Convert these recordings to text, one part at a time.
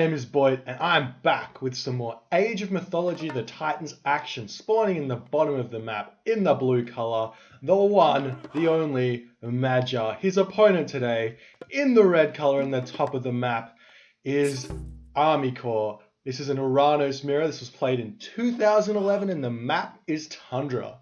My name is Boyd, and I'm back with some more Age of Mythology, the Titans action, spawning in the bottom of the map in the blue color. The one, the only, Magyar. His opponent today, in the red color in the top of the map, is ArmyCore. This is an Oranos mirror. This was played in 2011, and the map is Tundra.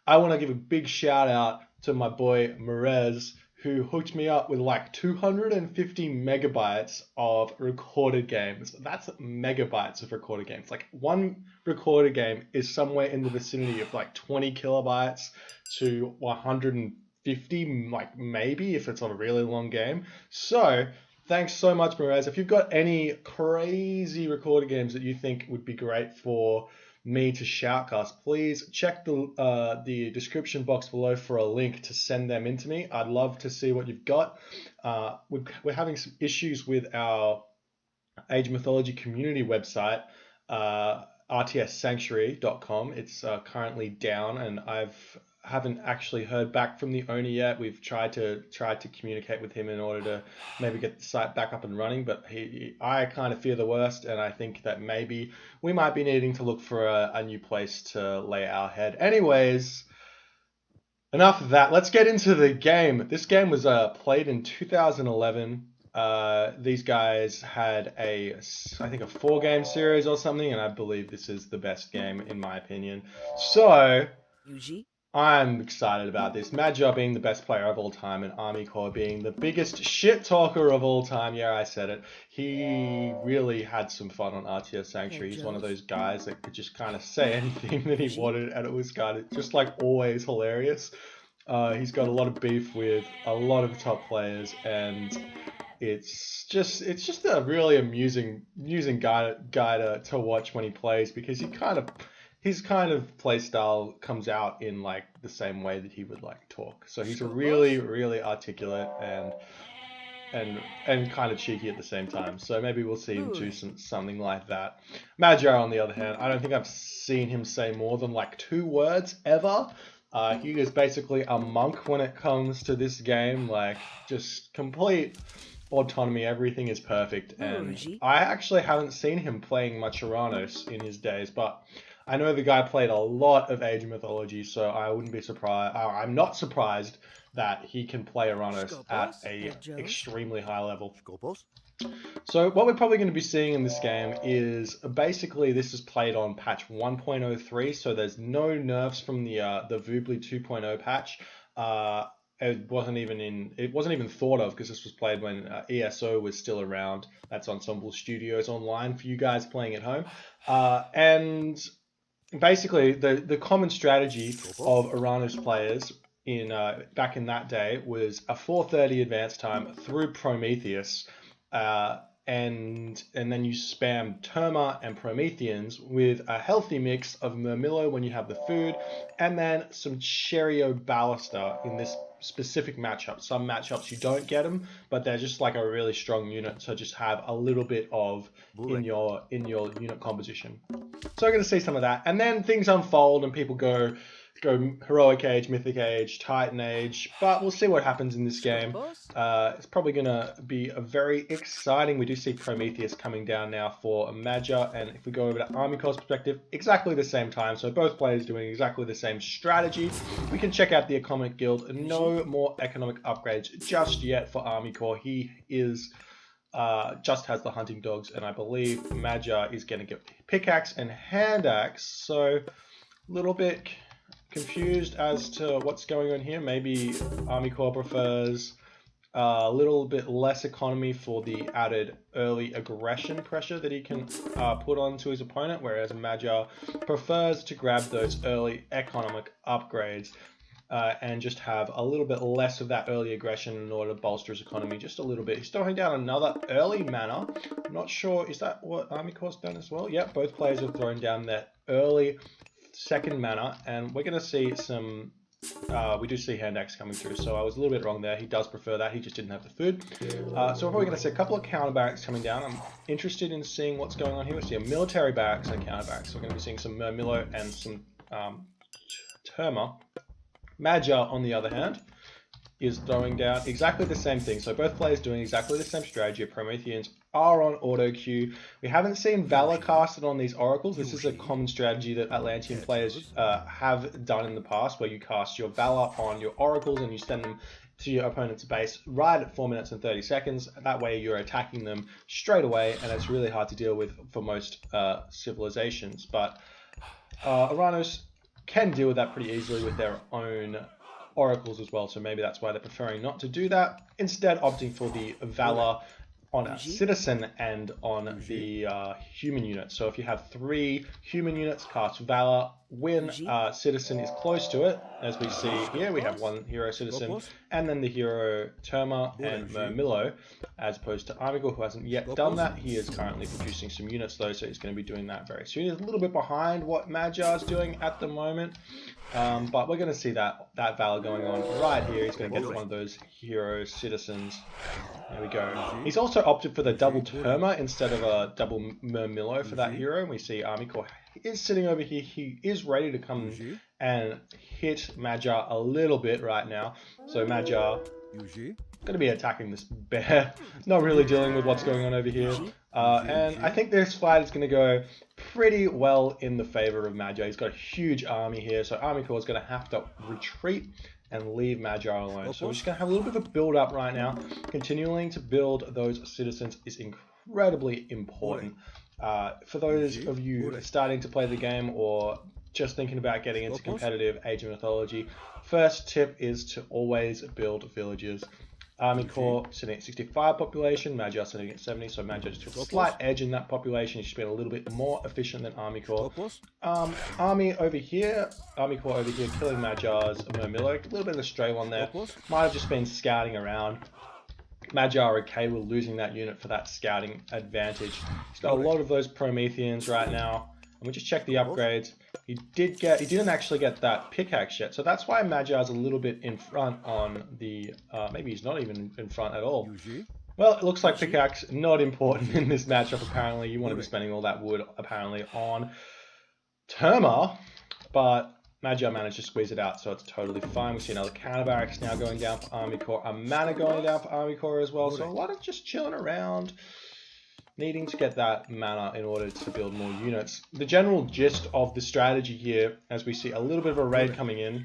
I want to give a big shout out to my boy Merez, who hooked me up with like 250 megabytes of recorded games. That's megabytes of recorded games. Like one recorded game is somewhere in the vicinity of like 20 kilobytes to 150, like maybe if it's a really long game. So thanks so much, Merez. If you've got any crazy recorded games that you think would be great for me to shoutcast, please check the description box below for a link to send them in to me. I'd love to see what you've got. We're having some issues with our Age of Mythology community website, rtssanctuary.com. It's currently down, and haven't actually heard back from the owner yet. We've tried to communicate with him in order to maybe get the site back up and running, but I kind of fear the worst, and I think that maybe we might be needing to look for a new place to lay our head. Anyways, enough of that. Let's get into the game. This game was played in 2011. These guys had I think a 4-game series or something, and I believe this is the best game in my opinion. So I'm excited about this. Magyar being the best player of all time and ArmyCore being the biggest shit talker of all time. Yeah, I said it. He really had some fun on RTS Sanctuary. He's one of those guys that could just kind of say anything that he wanted, and it was kind of just like always hilarious. He's got a lot of beef with a lot of top players, and it's just a really amusing guy to watch when he plays, because his kind of play style comes out in like the same way that he would like talk. So he's really articulate and kind of cheeky at the same time. So maybe we'll see him do something like that. Magyar, on the other hand, I don't think I've seen him say more than like 2 words ever. He is basically a monk when it comes to this game, like just complete autonomy. Everything is perfect, and I actually haven't seen him playing much Oranos in his days, but I know the guy played a lot of Age of Mythology, so I wouldn't be surprised. I'm not surprised that he can play Oranos at a extremely high level. So what we're probably going to be seeing in this game is basically this is played on patch 1.03, so there's no nerfs from the Voobly 2.0 patch. It wasn't even thought of, because this was played when ESO was still around. That's Ensemble Studios Online for you guys playing at home. And basically, the common strategy of Oranos players back in that day was a 4:30 advance time through Prometheus, and then you spam Terma and Prometheans with a healthy mix of Murmillo when you have the food, and then some Cherio Ballista in this specific matchup. Some matchups you don't get them, but they're just like a really strong unit, so just have a little bit of in your unit composition. So we're going to see some of that, and then things unfold and people go Heroic Age, Mythic Age, Titan Age, but we'll see what happens in this game. It's probably going to be a very exciting. We do see Prometheus coming down now for Magyar, and if we go over to ArmyCore's perspective, exactly the same time, so both players doing exactly the same strategy. We can check out the Economic Guild. No more economic upgrades just yet for ArmyCore. He is just has the hunting dogs, and I believe Magyar is going to get pickaxe and hand axe, so a little bit confused as to what's going on here. Maybe ArmyCore prefers a little bit less economy for the added early aggression pressure that he can put onto his opponent, whereas Magyar prefers to grab those early economic upgrades and just have a little bit less of that early aggression in order to bolster his economy just a little bit. He's throwing down another early mana. I'm not sure, is that what ArmyCore's done as well? Yep, both players have thrown down that early second mana, and we're going to see some we do see hand axe coming through, so I was a little bit wrong there. He does prefer that, he just didn't have the food. So we're probably going to see a couple of counter barracks coming down. I'm interested in seeing what's going on here. We see a military barracks and a counter barracks, so we're going to be seeing some Murmillo and some Terma. Magyar, on the other hand, is throwing down exactly the same thing. So both players doing exactly the same strategy. Prometheans are on auto queue. We haven't seen Valor casted on these oracles. This is a common strategy that Atlantean players have done in the past, where you cast your Valor on your oracles and you send them to your opponent's base right at 4 minutes and 30 seconds. That way you're attacking them straight away, and it's really hard to deal with for most civilizations. But Oranos can deal with that pretty easily with their own oracles as well, so maybe that's why they're preferring not to do that, instead opting for the Valor on a citizen and on the human unit. So if you have 3 human units, cast Valor when citizen is close to it. As we see here, we have 1 hero citizen and then the hero Terma and Mermillo, as opposed to ArmyCore, who hasn't yet done that. He is currently producing some units though, so he's going to be doing that very soon. He's a little bit behind what Magyar is doing at the moment, but we're going to see that Valor going on right here. He's going to get one of those hero citizens. There we go. He's also opted for the double Terma instead of a double Mermillo for that hero. And we see ArmyCore is sitting over here. He is ready to come and hit Magyar a little bit right now. So Magyar going to be attacking this bear, not really dealing with what's going on over here. And I think this fight is going to go pretty well in the favor of Magyar. He's got a huge army here, so ArmyCore is going to have to retreat and leave Magyar alone. So we're just going to have a little bit of a build up right now. Continuing to build those citizens is incredibly important. For those of you starting to play the game or just thinking about getting into competitive Age of Mythology, first tip is to always build villages. ArmyCore sitting at 65 population, Magyar sitting at 70, so Magyar just took a slight edge in that population. He's just been a little bit more efficient than ArmyCore. ArmyCore over here killing Magyar's Mermillo. A little bit of a stray one there. Might have just been scouting around. Magyar okay with losing that unit for that scouting advantage. He's got a lot of those Prometheans right now. And we just check the upgrades. He didn't actually get that pickaxe yet, so that's why Magyar's a little bit in front on the, maybe he's not even in front at all. Well, it looks like pickaxe not important in this matchup apparently. You want to be spending all that wood apparently on Terma, but Magyar managed to squeeze it out, so it's totally fine. We see another counter barracks now going down for ArmyCore, a mana going down for ArmyCore as well, so a lot of just chilling around, needing to get that mana in order to build more units. The general gist of the strategy here, as we see a little bit of a raid coming in,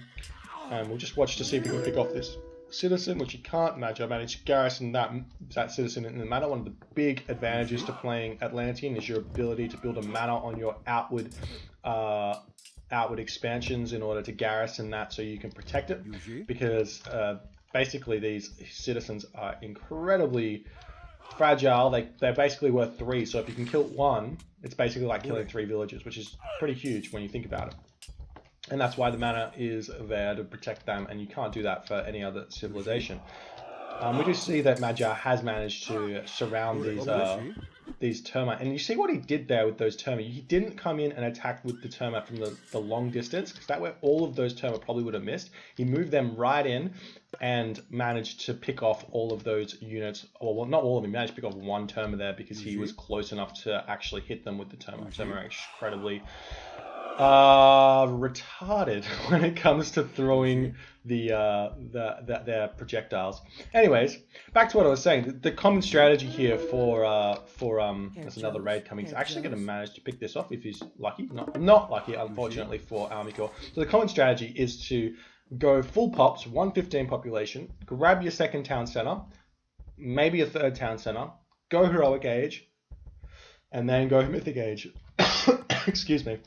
and we'll just watch to see if we can pick off this citizen, which you can't. Magyar managed to garrison that citizen in the mana. One of the big advantages to playing Atlantean is your ability to build a mana on your outward expansions in order to garrison that so you can protect it, because basically these citizens are incredibly fragile. They're basically worth 3, so if you can kill 1, it's basically like killing 3 villages, which is pretty huge when you think about it. And that's why the mana is there to protect them, and you can't do that for any other civilization. We do see that Magyar has managed to surround these Terma, and you see what he did there with those Terma. He didn't come in and attack with the Terma from the long distance, because that way all of those Terma probably would have missed. He moved them right in and managed to pick off all of those units. Well, not all of them. He managed to pick off 1 Terma there because he was close enough to actually hit them with the Terma. Terma are incredibly retarded when it comes to throwing their projectiles. Anyways, back to what I was saying. The common strategy here for there's another raid coming. He's actually going to manage to pick this off if he's lucky. Not lucky, unfortunately, for ArmyCore. So the common strategy is to go full pops, 115 population, grab your second town center, maybe a third town center, go heroic age, and then go mythic age. Excuse me.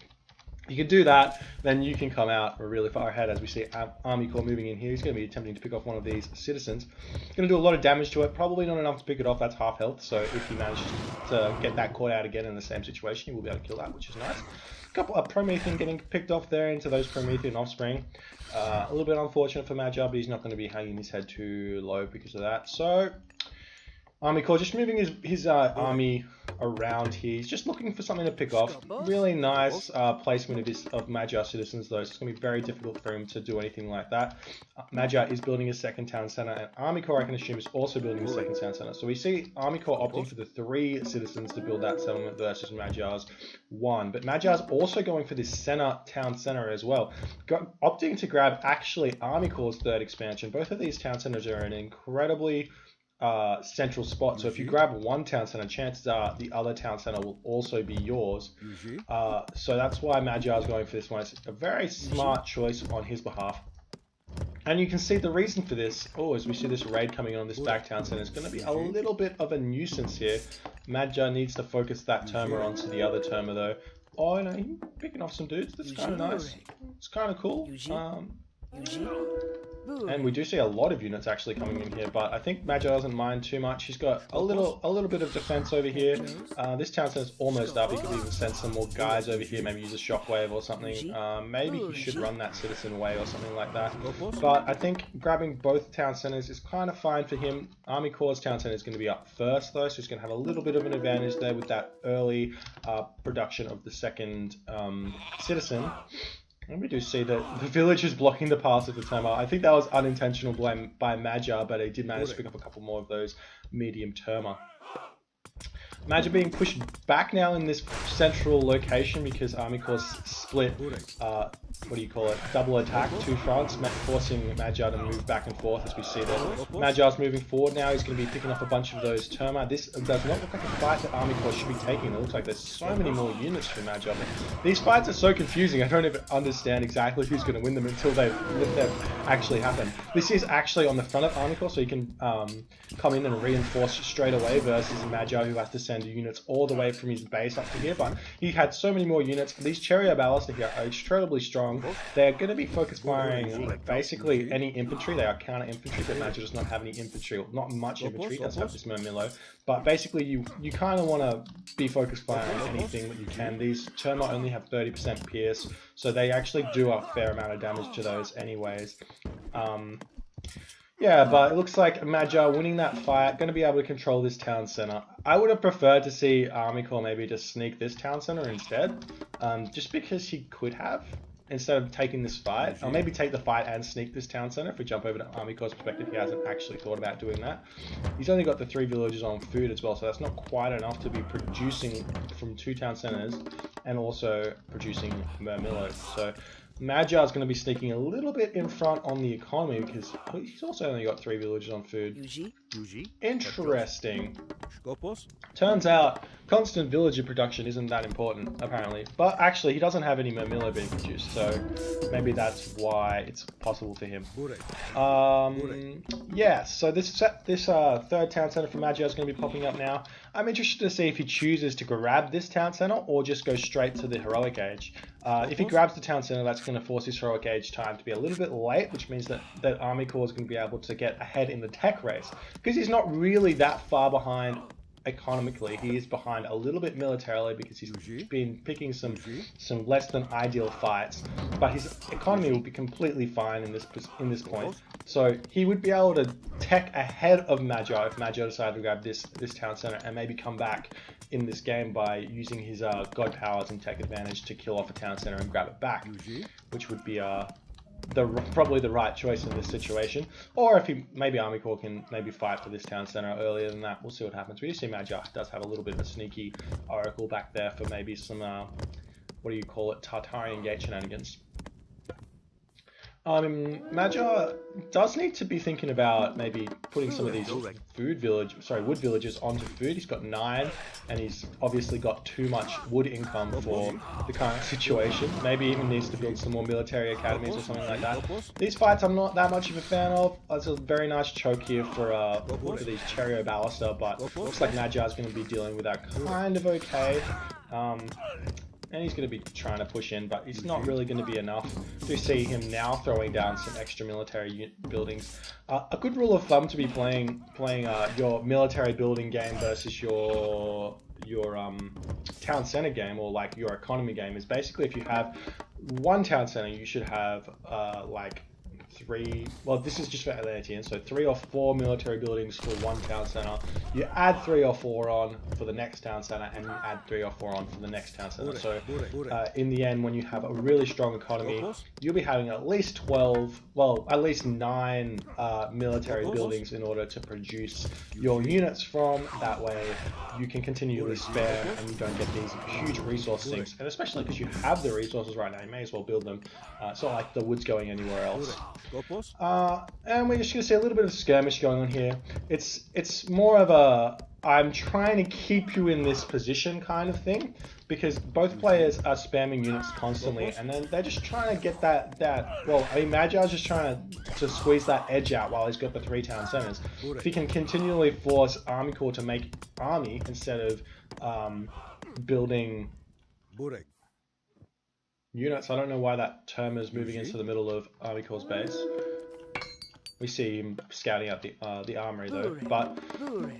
You can do that, then you can come out really far ahead. As we see ArmyCore moving in here, he's going to be attempting to pick off one of these citizens. He's going to do a lot of damage to it, probably not enough to pick it off. That's half health, so if he manages to get that caught out again in the same situation, he will be able to kill that, which is nice. A couple of Promethean getting picked off there into those Promethean offspring. A little bit unfortunate for Magyar, but he's not going to be hanging his head too low because of that. So ArmyCore just moving his army around here. He's just looking for something to pick off. Really nice placement of Magyar citizens, though. So it's going to be very difficult for him to do anything like that. Magyar is building his second town center, and ArmyCore, I can assume, is also building his second town center. So we see ArmyCore opting for the 3 citizens to build that settlement versus Magyar's 1. But Magyar's also going for this town center as well, opting to grab actually ArmyCore's 3rd expansion. Both of these town centers are in an incredibly central spot, so if you grab one town center, chances are the other town center will also be yours. So that's why Magyar is going for this one. It's a very smart choice on his behalf. And you can see the reason for this, as we see this raid coming on this back town center, it's going to be a little bit of a nuisance here. Magyar needs to focus that Terma onto the other Terma though. Oh, no, he's picking off some dudes. That's kind of nice. It's kind of cool. And we do see a lot of units actually coming in here, but I think Magyar doesn't mind too much. He's got a little bit of defense over here. This town center's almost up. He could even send some more guys over here, maybe use a shockwave or something. Maybe he should run that citizen away or something like that. But I think grabbing both town centers is kind of fine for him. ArmyCore's town center is going to be up first though, so he's going to have a little bit of an advantage there with that early production of the second citizen. And we do see that the village is blocking the pass of the Terma. I think that was unintentional by Magyar, but he did manage to pick up a couple more of those medium Terma. Magyar being pushed back now in this central location because ArmyCore's split, double attack, 2 fronts, forcing Magyar to move back and forth as we see that. Magyar's moving forward now, he's going to be picking up a bunch of those Terma. This does not look like a fight that ArmyCore should be taking. It looks like there's so many more units for Magyar. These fights are so confusing, I don't even understand exactly who's going to win them until they've actually happened. This is actually on the front of ArmyCore, so you can come in and reinforce straight away versus Magyar, who has to send units all the way from his base up to here. But he had so many more units. These Chariot Ballista here are incredibly strong. They're going to be focus firing basically any infantry. They are counter infantry, but Magyar does not have any infantry, or not much infantry. He does have this Murmillo. But basically you kind of want to be focus firing anything that you can. These Terma only have 30% pierce, so they actually do a fair amount of damage to those anyways. Yeah, but it looks like Magyar winning that fight, going to be able to control this town center. I would have preferred to see ArmyCore maybe just sneak this town center instead, just because he could have, instead of taking this fight, or maybe take the fight and sneak this town center. If we jump over to ArmyCore's perspective, he hasn't actually thought about doing that. He's only got the 3 villages on food as well, so that's not quite enough to be producing from 2 town centers and also producing Murmillos. So Magyar's going to be sneaking a little bit in front on the economy because he's also only got 3 villages on food. Interesting. Turns out constant villager production isn't that important, apparently. But actually, he doesn't have any Murmillo being produced, so maybe that's why it's possible for him. Yeah, so this third town center for Magyar is going to be popping up now. I'm interested to see if he chooses to grab this town center or just go straight to the heroic age. If he grabs the town center, that's going to force his heroic age time to be a little bit late, which means that ArmyCore is going to be able to get ahead in the tech race. Because he's not really that far behind economically. He is behind a little bit militarily because he's been picking some less than ideal fights, but his economy will be completely fine in this point. So he would be able to tech ahead of Magyar if Magyar decided to grab this town center and maybe come back in this game by using his god powers and tech advantage to kill off a town center and grab it back, which would be probably the right choice in this situation. Or if maybe ArmyCore can maybe fight for this town center earlier than that. We'll see what happens. We do see Magyar does have a little bit of a sneaky oracle back there for maybe some Tartarian gate shenanigans. Magyar does need to be thinking about maybe putting some of these wood villages onto food. He's got 9, and he's obviously got too much wood income for the current situation. Maybe even needs to build some more military academies or something like that. These fights I'm not that much of a fan of. It's a very nice choke here for these Chariot Ballista, but looks like Magyar's going to be dealing with that kind of okay. And he's going to be trying to push in, but it's not really going to be enough. We see him now throwing down some extra military buildings. A good rule of thumb to be playing your military building game versus your town center game, or like your economy game, is basically if you have one town center, you should have like 3. Well, this is just for Atlanteans, so 3 or 4 military buildings for one town center. You add 3 or 4 on for the next town center, and you add 3 or 4 on for the next town center. So in the end, when you have a really strong economy, you'll be having at least 12, well, at least 9 military buildings in order to produce your units from. That way, you can continually spare, and you don't get these huge resource sinks. And especially because you have the resources right now, you may as well build them. It's not like the wood's going anywhere else. And we're just going to see a little bit of skirmish going on here. It's more of a I'm trying to keep you in this position kind of thing, because both players are spamming units constantly, and then they're just trying to get well, I mean, Magyar's just trying to squeeze that edge out while he's got the 3 town centers. If he can continually force ArmyCore to make army instead of building units. I don't know why that term is moving into the middle of ArmyCore's base. We see him scouting out the armory though. But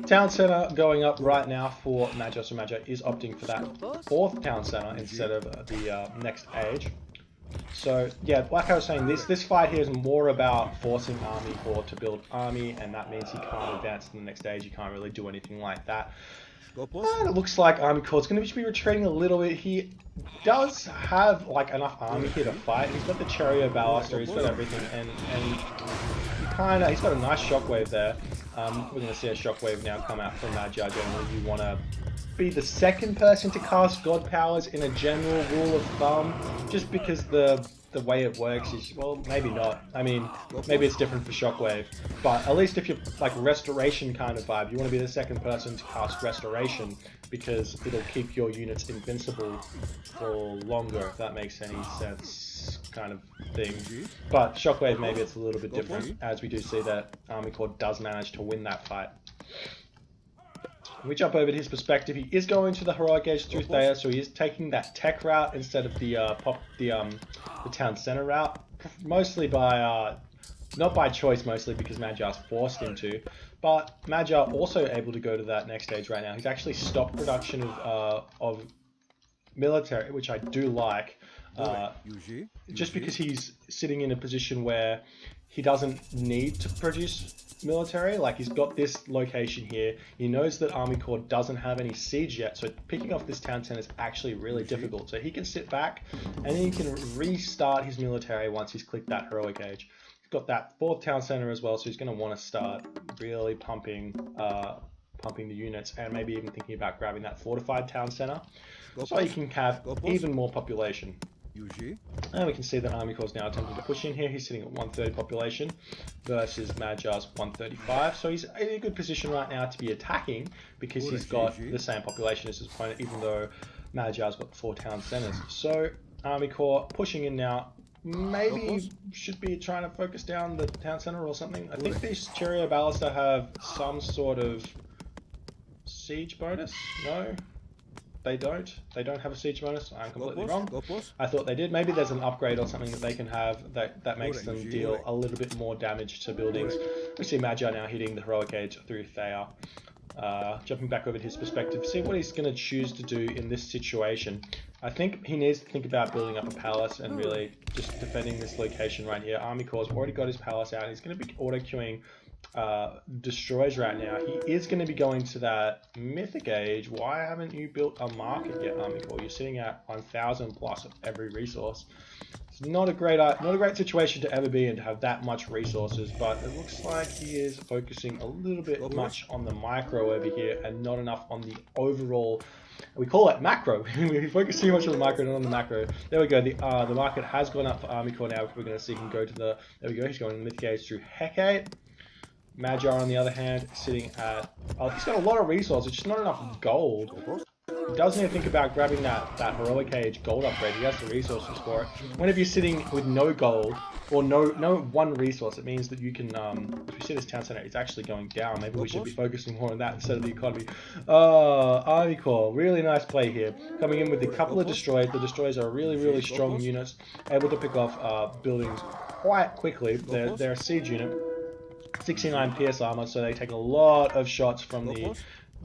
town center going up right now for Magyar. So Magyar is opting for that 4th town center instead of the next age. So yeah, like I was saying, this fight here is more about forcing ArmyCore to build army, and that means he can't advance to the next stage. He can't really do anything like that. And it looks like ArmyCore's going to be retreating a little bit. He does have like enough army here to fight. He's got the Chariot Baluster, he's got everything, and he's got a nice shockwave there. We're going to see a shockwave now come out from Magyar. Generally, you want to be the 2nd person to cast God powers in a general rule of thumb, just because the way it works is, well, maybe not. I mean, maybe it's different for Shockwave, but at least if you're like Restoration kind of vibe, you want to be the 2nd person to cast Restoration, because it'll keep your units invincible for longer, if that makes any sense, kind of thing. But Shockwave, maybe it's a little bit different, as we do see that ArmyCore does manage to win that fight. We jump over to his perspective. He is going to the heroic age through Thea, so he is taking that tech route instead of the town center route. Mostly by not by choice, mostly because Magyar's forced him to. But Magyar also able to go to that next stage right now. He's actually stopped production of military, which I do like. Just because he's sitting in a position where he doesn't need to produce military. Like, he's got this location here. He knows that ArmyCore doesn't have any siege yet, so picking off this town center is actually really difficult. So he can sit back and he can restart his military once he's clicked that heroic age. He's got that 4th town center as well, so he's going to want to start really pumping the units, and maybe even thinking about grabbing that fortified town center, so he can have even more population. And we can see that ArmyCore is now attempting to push in here. He's sitting at 130 population versus Magyar's 135. So he's in a good position right now to be attacking, because he's got the same population as his opponent, even though Magyar's got 4 town centers. So ArmyCore pushing in now. Maybe should be trying to focus down the town center or something. I think these Chariot Baluster have some sort of siege bonus. No? They don't have a siege bonus. I'm completely wrong. I thought they did. Maybe there's an upgrade or something that they can have that makes them deal a little bit more damage to buildings. We see Magyar now hitting the heroic age through Thea. Jumping back over to his perspective, see what he's going to choose to do in this situation. I think he needs to think about building up a palace and really just defending this location right here. ArmyCore's already got his palace out. He's going to be auto-queuing destroys right now. He is going to be going to that mythic age. Why haven't you built a market yet, ArmyCore? You're sitting at 1,000 plus of every resource. It's not a great situation to ever be in, to have that much resources, but it looks like he is focusing a little bit much on the micro over here and not enough on the overall. We call it macro. We focus too much on the micro, not on the macro. There we go. The market has gone up for ArmyCore now. We're going to see him go to the. There we go. He's going to the mythic age through Hecate. Magyar, on the other hand, sitting at... he's got a lot of resources, just not enough gold. He does need to think about grabbing that heroic age gold upgrade. He has the resources for it. Whenever you're sitting with no gold, or no one resource, it means that you can... if you see this town center, it's actually going down. Maybe we should be focusing more on that instead of the economy. ArmyCore, really nice play here. Coming in with a couple of destroys. The destroys are really strong units, able to pick off buildings quite quickly. They're a siege unit. 69 PS armor, so they take a lot of shots from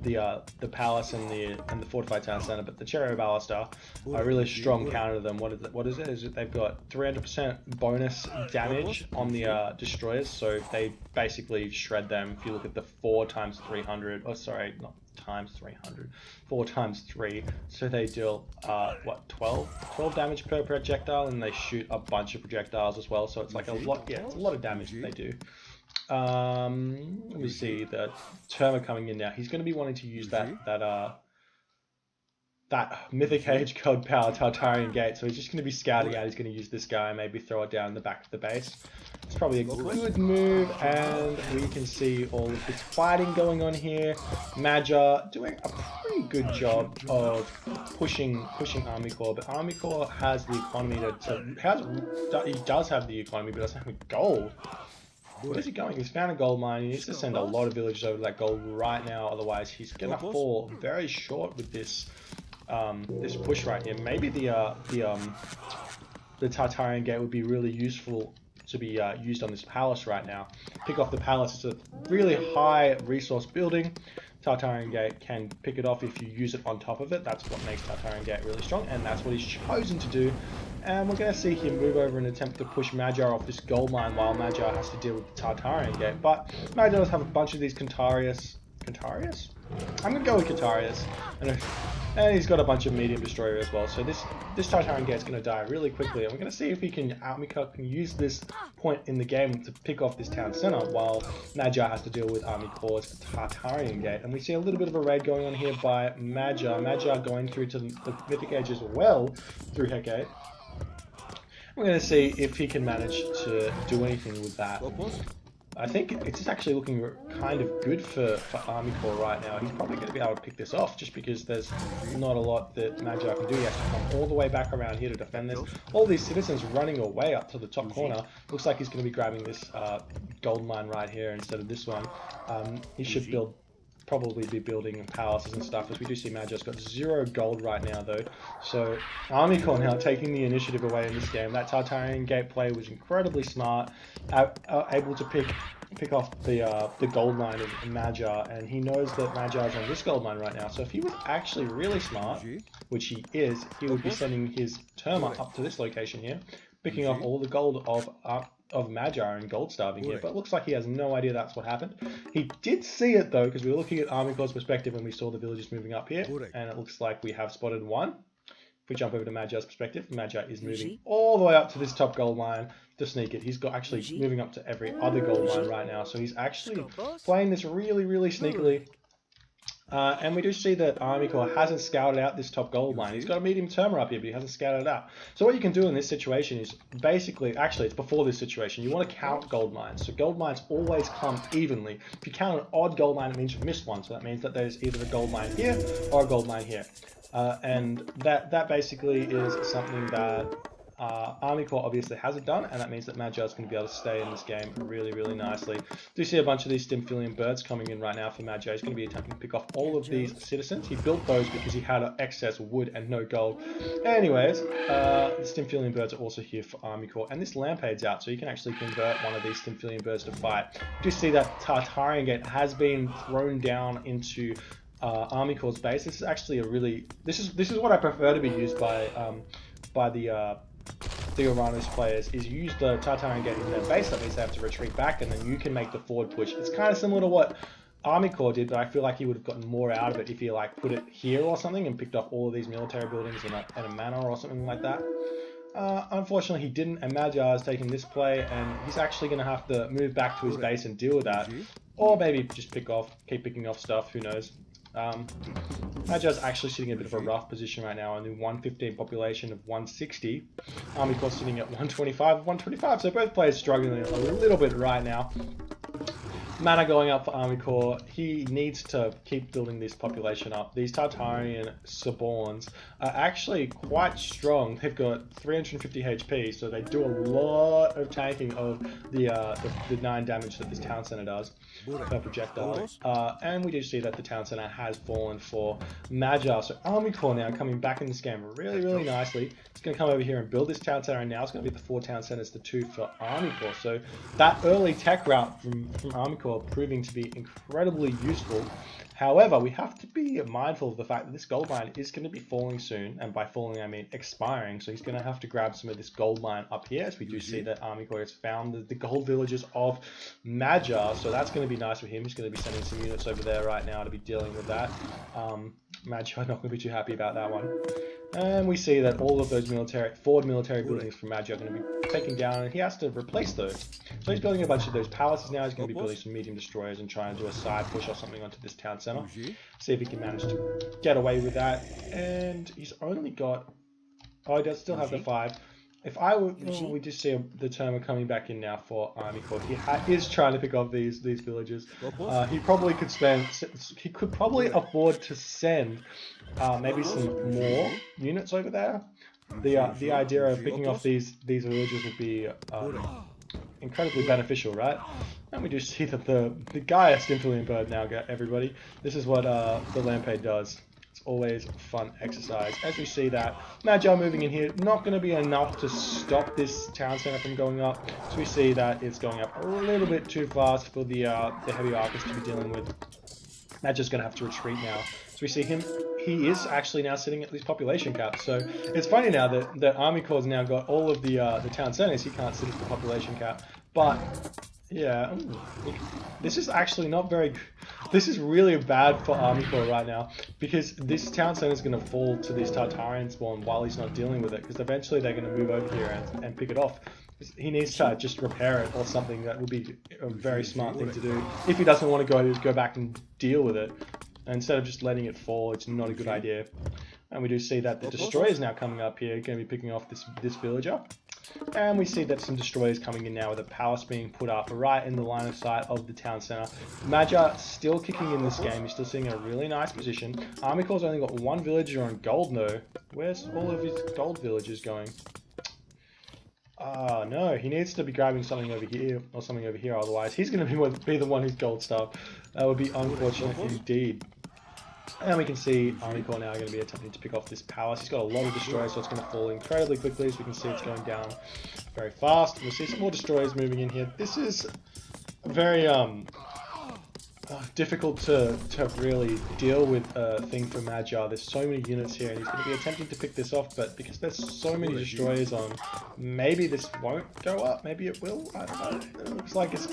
the palace and the fortified town center, but the chariot ballista are a really strong counter to them. What is it? Is it they've got 300% bonus damage on the destroyers, so they basically shred them. If you look at the 4 times 300, oh sorry, not times 300, 4 times 3, so they deal what, 12 damage per projectile, and they shoot a bunch of projectiles as well. So it's like a lot. Yeah, it's a lot of damage that they do. Let me see, the Terma coming in now. He's going to be wanting to use that Mythic Age Code Power Tartarian Gate, so he's just going to be scouting out. He's going to use this guy and maybe throw it down in the back of the base. It's probably a good move, and we can see all of this fighting going on here. Magyar doing a pretty good job of pushing ArmyCore, but ArmyCore has the economy he does have the economy, but doesn't have gold. Where's he going? He's found a gold mine. He needs to send a lot of villagers over to that gold right now, otherwise he's gonna fall very short with this this push right here. Maybe the Tartarian Gate would be really useful to be used on this palace right now. Pick off the palace. It's a really high resource building. Tartarian Gate can pick it off if you use it on top of it. That's what makes Tartarian Gate really strong, and that's what he's chosen to do. And we're going to see him move over and attempt to push Magyar off this gold mine while Magyar has to deal with the Tartarian Gate. But Magyar does have a bunch of these Cantarius. Cantarius? I'm going to go with Cantarius. And he's got a bunch of medium destroyer as well. So this Tartarian Gate is going to die really quickly. And we're going to see if ArmyCore can use this point in the game to pick off this town center while Magyar has to deal with ArmyCore's Tartarian Gate. And we see a little bit of a raid going on here by Magyar. Magyar going through to the Mythic Age as well through Hecate. We're going to see if he can manage to do anything with that. I think it's actually looking kind of good for ArmyCore right now. He's probably going to be able to pick this off just because there's not a lot that Magyar can do. He has to come all the way back around here to defend this. All these citizens running away up to the top corner. Looks like he's going to be grabbing this gold mine right here instead of this one. He should probably be building palaces and stuff, as we do see Magyar's got 0 gold right now though. So ArmyCore now taking the initiative away in this game. That Tartarian Gate play was incredibly smart, able to pick off the gold mine in Magyar, and he knows that Magyar is on this gold mine right now. So if he was actually really smart, which he is, he would be sending his Terma up to this location here, picking off all the gold of Magyar and gold starving here, but it looks like he has no idea that's what happened. He did see it though, because we were looking at ArmyCore's perspective when we saw the villagers moving up here, and it looks like we have spotted one. If we jump over to Magyar's perspective, Magyar is moving all the way up to this top gold mine to sneak it. He's got actually moving up to every other gold mine right now, so he's actually playing this really, really sneakily. And we do see that ArmyCore hasn't scouted out this top gold mine. He's got a medium Terma up here, but he hasn't scouted it out. So what you can do in this situation is basically, actually it's before this situation, you want to count gold mines. So gold mines always come evenly. If you count an odd gold mine, it means you've missed one. So that means that there's either a gold mine here or a gold mine here. And that basically is something that ArmyCore obviously hasn't done, and that means that Magyar is going to be able to stay in this game really, really nicely. Do you see a bunch of these Stymphalian birds coming in right now for Magyar? He's going to be attempting to pick off all of these citizens. He built those because he had excess wood and no gold. Anyways, the Stymphalian birds are also here for ArmyCore, and this Lampade's out, so you can actually convert one of these Stymphalian birds to fight. Do you see that Tartarian Gate has been thrown down into ArmyCore's base? This is actually a really this is what I prefer to be used by the Oranos players, is use the Tartarian Gate in their base. That means they have to retreat back, and then you can make the forward push. It's kind of similar to what ArmyCore did, but I feel like he would have gotten more out of it if he like put it here or something and picked off all of these military buildings in a manor or something like that. Unfortunately, he didn't, and Magyar is taking this play, and he's actually going to have to move back to his base and deal with that, or maybe just keep picking off stuff. Who knows? Magyar's actually sitting in a bit of a rough position right now, only 115 population of 160. ArmyCore sitting at 125 of 125, so both players struggling a little bit right now. Mana going up for ArmyCore. He needs to keep building this population up. These Tartarian Saborns are actually quite strong. They've got 350 HP, so they do a lot of tanking of the 9 damage that this town center does per projectile. And we do see that the town center has fallen for Magyar. So ArmyCore now coming back in this game really, really nicely. It's going to come over here and build this town center, and now it's going to be the 4 town centers to 2 for ArmyCore. So that early tech route from ArmyCore proving to be incredibly useful. However, we have to be mindful of the fact that this gold mine is going to be falling soon, and by falling I mean expiring, so he's going to have to grab some of this gold mine up here, as we do see that ArmyCore has found the gold villages of Magyar, so that's going to be nice for him. He's going to be sending some units over there right now to be dealing with that. Magyar not going to be too happy about that one. And we see that all of those forward military buildings from Magyar are going to be taken down, and he has to replace those. So he's building a bunch of those palaces now. He's going to be building some medium destroyers and trying to do a side push or something onto this town center. See if he can manage to get away with that. And he's only got... Oh, he does still have the 5. If I were... Oh, we just see the term coming back in now for ArmyCore. He is trying to pick off these villages. He probably could spend... He could probably afford to send maybe some more units over there. The idea of picking off these villages would be incredibly beneficial, right? And we do see that the guy has Stimfilian Bird now, everybody. This is what the Lampade does. It's always fun exercise. As we see that, Magyar moving in here, not going to be enough to stop this town center from going up. So we see that it's going up a little bit too fast for the heavy archers to be dealing with. Magyar's going to have to retreat now. So we see him, he is actually now sitting at this population cap. So it's funny now that ArmyCore's now got all of the town centers. He can't sit at the population cap. But yeah, this is actually not very good. This is really bad for ArmyCore right now, because this town center is going to fall to this Tartarian spawn while he's not dealing with it, because eventually they're going to move over here and pick it off. He needs to just repair it or something. That would be a very smart thing to do if he doesn't want to go back and deal with it. And instead of just letting it fall, it's not a good idea. And we do see that the destroyer is now coming up here, going to be picking off this villager. And we see that some destroyers coming in now with a palace being put up right in the line of sight of the town center. Magyar still kicking in this game. He's still sitting in a really nice position. ArmyCore's only got 1 villager on gold though. Where's all of his gold villagers going? No, he needs to be grabbing something over here or something over here, otherwise he's going to be the one who's gold starved. That would be unfortunate indeed. And we can see ArmyCore now going to be attempting to pick off this palace. He's got a lot of destroyers, so it's going to fall incredibly quickly, as we can see it's going down very fast. We'll see some more destroyers moving in here. This is very difficult to really deal with thing for Magyar. There's so many units here, and he's going to be attempting to pick this off, but because there's so many destroyers on, maybe this won't go up. Maybe it will. I don't know. It looks like it's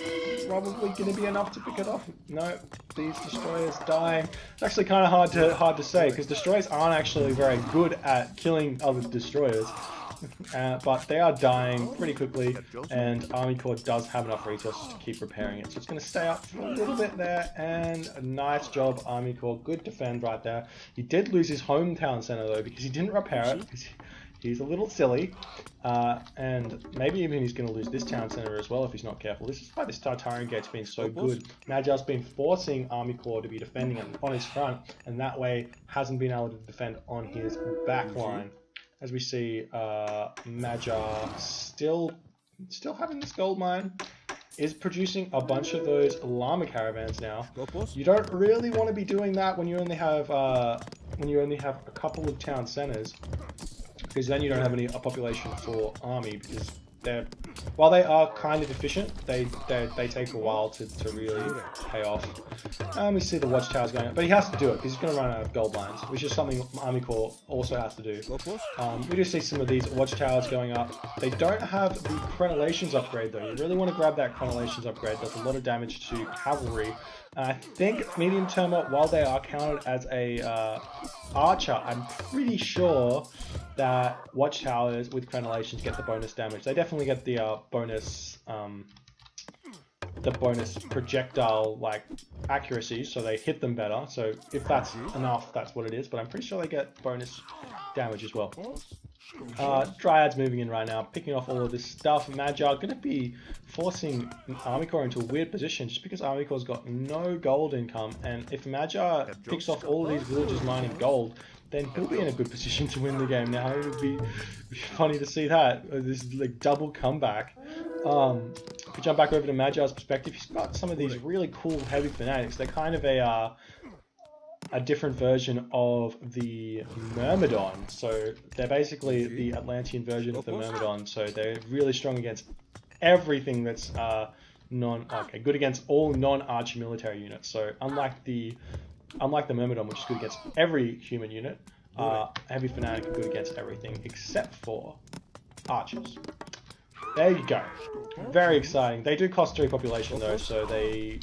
probably going to be enough to pick it off. No, these destroyers dying. It's actually kind of hard to say, because destroyers aren't actually very good at killing other destroyers. But they are dying pretty quickly, and ArmyCore does have enough resources to keep repairing it. So it's going to stay up for a little bit there, and a nice job, ArmyCore. Good defend right there. He did lose his hometown center though, because he didn't repair it, because he's a little silly. And maybe even he's going to lose this town center as well if he's not careful. This is why this Tartarian gate's been so good. Magyar's been forcing ArmyCore to be defending on his front, and that way hasn't been able to defend on his back line. As we see, Magyar still having this gold mine, is producing a bunch of those llama caravans now. You don't really want to be doing that when you only have a couple of town centers, because then you don't have a population for army, because while they are kind of efficient, they take a while to really pay off. And we see the watchtowers going up, but he has to do it because he's going to run out of gold mines, which is something ArmyCore also has to do. We do see some of these watchtowers going up. They don't have the crenellations upgrade though. You really want to grab that crenellations upgrade. Does a lot of damage to cavalry. I think medium term, while they are counted as a archer, I'm pretty sure that watchtowers with crenellations get the bonus damage. They definitely get the bonus projectile accuracy, so they hit them better. So if that's enough, that's what it is. But I'm pretty sure they get bonus damage as well. Dryads moving in right now, picking off all of this stuff. Magyar going to be forcing ArmyCore into a weird position just because ArmyCore's got no gold income, and if Magyar picks off all of these villages mining gold, then he'll be in a good position to win the game. Now it would be funny to see that, this double comeback. If we jump back over to Magyar's perspective, he's got some of these really cool heavy fanatics. They're kind of a different version of the Myrmidon. So they're basically the Atlantean version of the Myrmidon. So they're really strong against everything that's good against all non-archer military units. So unlike the Unlike the Myrmidon, which is good against every human unit, Heavy Fanatic are good against everything except for archers. There you go. Very exciting. They do cost 3 population though, so they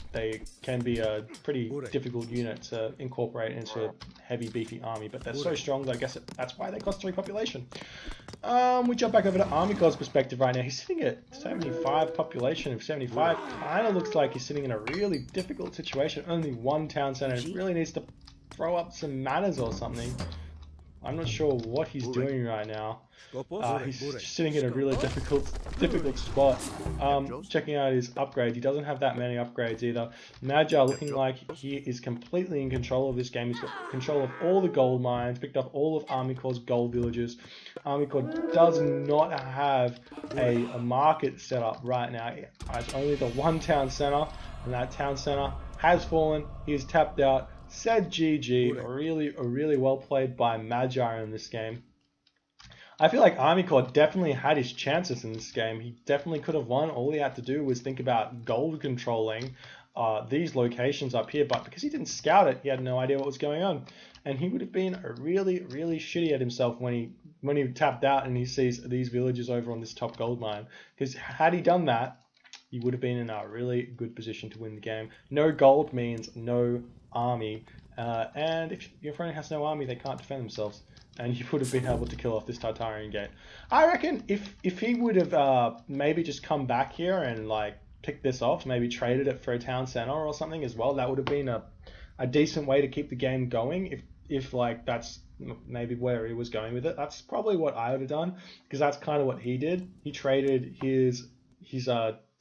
can be a pretty difficult unit to incorporate into a heavy beefy army, but they're so strong that I guess that's why they cost 3 population. We jump back over to ArmyCore's perspective right now. He's sitting at 75 population of 75. Kind of looks like he's sitting in a really difficult situation. Only 1 town center. He really needs to throw up some manners or something. I'm not sure what he's doing right now. He's just sitting in a really difficult spot. Checking out his upgrades. He doesn't have that many upgrades either. Magyar looking like he is completely in control of this game. He's got control of all the gold mines, picked up all of ArmyCore's gold villages. ArmyCore does not have a market set up right now. It has only the 1 town center, and that town center has fallen. He is tapped out. Said GG. Really well played by Magyar in this game. I feel like ArmyCore definitely had his chances in this game. He definitely could have won. All he had to do was think about gold controlling these locations up here, but because he didn't scout it, he had no idea what was going on. And he would have been really shitty at himself when he tapped out and he sees these villages over on this top gold mine. Because had he done that, he would have been in a really good position to win the game. No gold means no army, and if your opponent has no army, they can't defend themselves, and you would have been able to kill off this Tartarian gate. I reckon if he would have maybe just come back here and like picked this off, maybe traded it for a town center or something as well, that would have been a decent way to keep the game going. If like that's maybe where he was going with it, that's probably what I would have done, because that's kind of what he did. He traded his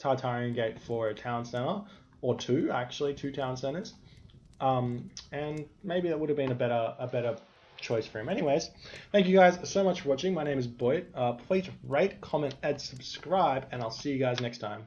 Tartarian gate for a town center, or 2 town centers. And maybe that would have been a better choice for him. Anyways, thank you guys so much for watching. My name is Boyd. Please rate, comment, and subscribe, and I'll see you guys next time.